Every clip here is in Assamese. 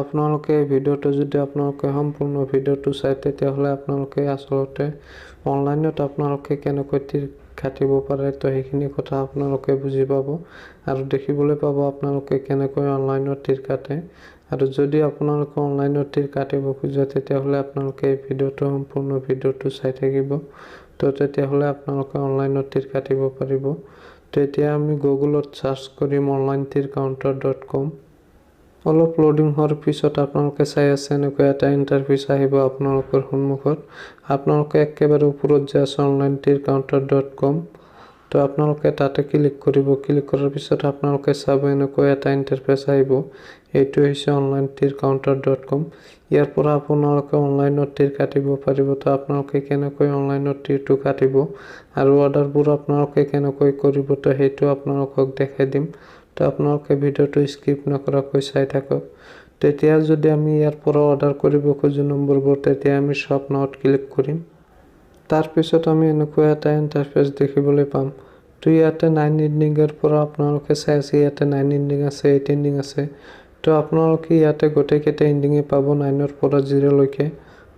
আপোনালোকে এই ভিডিঅ'টো যদি আপোনালোকে সম্পূৰ্ণ ভিডিঅ'টো চাই তেতিয়াহ'লে আপোনালোকে আসলতে অনলাইনত আপোনালোকে কেনেকৈ তীৰ কাটিব পাৰে তো সেইখিনি কথা আপোনালোকে বুজি পাব আৰু দেখিবলৈ পাব আপোনালোকে কেনেকৈ অনলাইনত তীৰ কাটে আৰু যদি আপোনালোকে অনলাইনত তীৰ কাটিব খোজে তেতিয়াহ'লে আপোনালোকে এই ভিডিঅ'টো সম্পূৰ্ণ ভিডিঅ'টো চাই থাকিব তো তেতিয়াহ'লে আপোনালোকে অনলাইনত তীৰ কাটিব পাৰিব। তো এতিয়া আমি গুগলত সাৰ্চ কৰিম onlinetircounter.com। অলপ লোডিং হোৱাৰ পিছত আপোনালোকে চাই আছে এনেকৈ এটা ইণ্টাৰফেচ আহিব আপোনালোকৰ সন্মুখত। আপোনালোকে একেবাৰে ওপৰত যে আছে onlinetircounter.com তো আপোনালোকে তাতে ক্লিক কৰিব। ক্লিক কৰাৰ পিছত আপোনালোকে চাব এনেকৈ এটা ইণ্টাৰফেচ আহিব। এইটো হৈছে onlinetircounter.com। ইয়াৰ পৰা আপোনালোকে অনলাইনত তীৰ কাটিব পাৰিব। তো আপোনালোকে কেনেকৈ অনলাইনত তীৰটো কাটিব আৰু অৰ্ডাৰবোৰ আপোনালোকে কেনেকৈ কৰিব তো সেইটো আপোনালোকক দেখাই দিম। তো আপোনালোকে ভিডিঅ'টো স্কিপ নকৰাকৈ চাই থাকক। তেতিয়া যদি আমি ইয়াৰ পৰা অৰ্ডাৰ কৰিব খোজো নম্বৰবোৰ তেতিয়া আমি শ্বপ নাওত ক্লিক কৰিম। তাৰ পিছত আমি এনেকৈ এটা ইণ্টাৰফেচ দেখিবলৈ পাম। তো ইয়াতে 9 এণ্ডিঙৰ পৰা আপোনালোকে চাই আছে ইয়াতে 9 এণ্ডিং আছে 8 এণ্ডিং আছে। তো আপোনালোকে ইয়াতে গোটেইকেইটা এণ্ডিঙে পাব 9ৰ পৰা 0 লৈকে।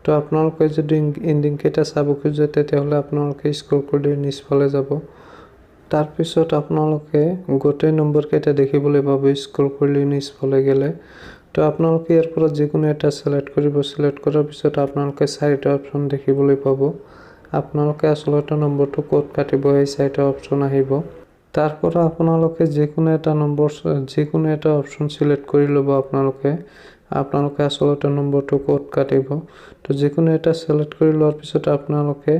তো আপোনালোকে যদি এণ্ডিং কেইটা চাব খোজে তেতিয়াহ'লে আপোনালোকে স্ক্ৰল কৰি নিচফালে যাব। তাৰ পিছত আপোনালোকে গোটেই নম্বৰ কেইটা দেখিবলৈ পাব স্ক্ৰল কৰি নিচফালে গ'লে। তো আপোনালোকে ইয়াৰ পৰা যিকোনো এটা সিলেক্ট কৰিব। সিলেক্ট কৰাৰ পিছত আপোনালোকে 4টা অপচন দেখিবলৈ পাব। আপোনালোকে আসলতে নম্বৰটো ক'ত কাটিব এই 4টা অপচন আহিব। তাৰ পৰা আপোনালোকে যিকোনো এটা অপচন সিলেক্ট কৰি ল'ব। আপোনালোকে আসলতে নম্বৰটো ক'ত কাটিব। তো যিকোনো এটা সিলেক্ট কৰি লোৱাৰ পিছত আপোনালোকে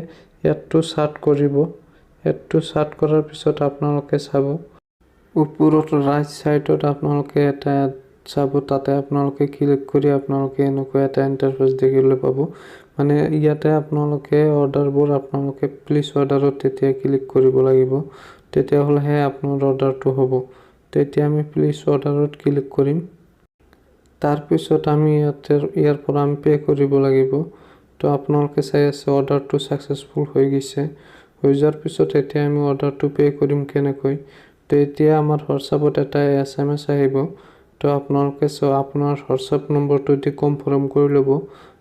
ইয়াতটো সাৰ্চ কৰিব। এডটো সাৰ্চ কৰাৰ পিছত আপোনালোকে চাব ওপৰত ৰাইট সাইডত আপোনালোকে এটা চাব তাতে আপোনালোকে ক্লিক কৰি আপোনালোকে এনেকৈ এটা ইণ্টাৰফেচ দেখিবলৈ পাব। মানে ইয়াতে আপোনালোকে অৰ্ডাৰবোৰ আপোনালোকে প্লিজ অৰ্ডাৰত তেতিয়া ক্লিক কৰিব লাগিব তেতিয়াহ'লেহে আপোনাৰ অৰ্ডাৰটো হ'ব। তেতিয়া আমি প্লিজ অৰ্ডাৰত ক্লিক কৰিম। তাৰ পিছত আমি ইয়াৰ পৰা আমি পে কৰিব লাগিব। তো আপোনালোকে চাই আছে অৰ্ডাৰটো সাকসেসফুল হৈ গৈছে। হৈ যোৱাৰ পিছত এতিয়া আমি অৰ্ডাৰটো পে কৰিম কেনেকৈ। তো এতিয়া আমাৰ হোৱাটছআপত এটা SMS আহিব। তো আপোনালোকে আপোনাৰ হোৱাটছআপ নম্বৰটো দি কনফাৰ্ম কৰি ল'ব।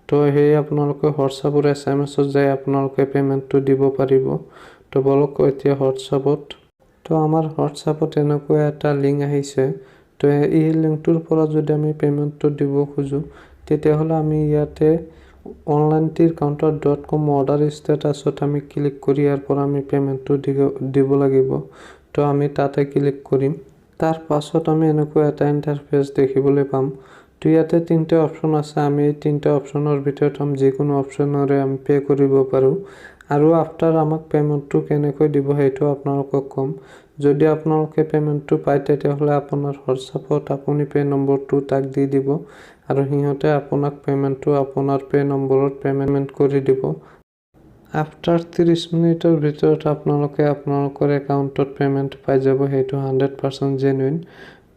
তো সেই আপোনালোকে হোৱাটছআপৰ SMSত যাই আপোনালোকে পেমেণ্টটো দিব পাৰিব। তো বলক এতিয়া হোৱাটছআপত। তো আমাৰ হোৱাটছআপত এনেকৈ এটা লিংক আহিছে। তো এই লিংকটোৰ পৰা যদি আমি পেমেণ্টটো দিব খোজো তেতিয়াহ'লে আমি ইয়াতে onlinetircounter.com অৰ্ডাৰ ষ্টেটাছত আমি ক্লিক কৰি ইয়াৰ পৰা আমি পেমেণ্টটো দিব লাগিব। তো আমি তাতে ক্লিক কৰিম। তাৰ পাছত আমি এনেকৈ এটা ইণ্টাৰফেচ দেখিবলৈ পাম। তো ইয়াতে 3টা অপচন আছে। আমি এই 3টা অপচনৰ ভিতৰত যিকোনো অপচনৰে আমি পে কৰিব পাৰোঁ আৰু আফটাৰ আমাক পেমেণ্টটো কেনেকৈ দিব সেইটো আপোনালোকক ক'ম। যদি আপোনালোকে পেমেণ্টটো পায় তেতিয়াহ'লে আপোনাৰ হোৱাটছআপত আপুনি পে নম্বৰটো তাক দি দিব আৰু সিহঁতে আপোনাক পেমেণ্টটো আপোনাৰ পে নম্বৰত পেমেণ্ট কৰি দিব। আফটাৰ 30 মিনিটৰ ভিতৰত আপোনালোকে আপোনালোকৰ একাউণ্টত পেমেণ্ট পাই যাব। সেইটো 100% জেনুইন।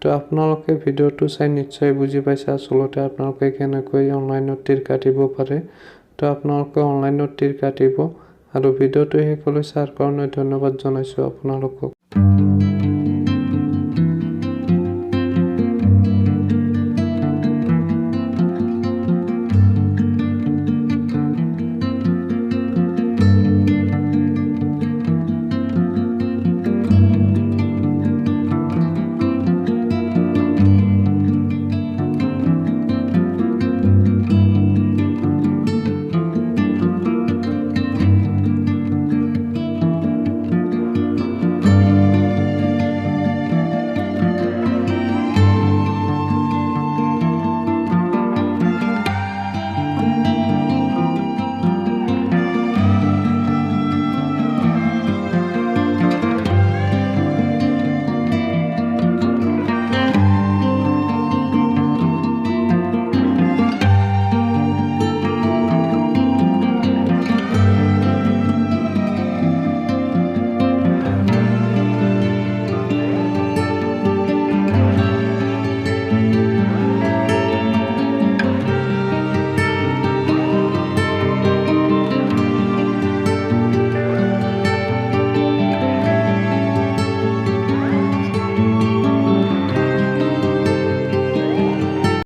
তো আপোনালোকে ভিডিঅ'টো চাই নিশ্চয় বুজি পাইছে আসলতে আপোনালোকে কেনেকৈ অনলাইনত তীৰ কাটিব পাৰে। তো আপোনালোকে অনলাইনত তীৰ কাটিব আৰু ভিডিঅ'টো শেষলৈ চোৱাৰ কাৰণে ধন্যবাদ জনাইছোঁ আপোনালোকক।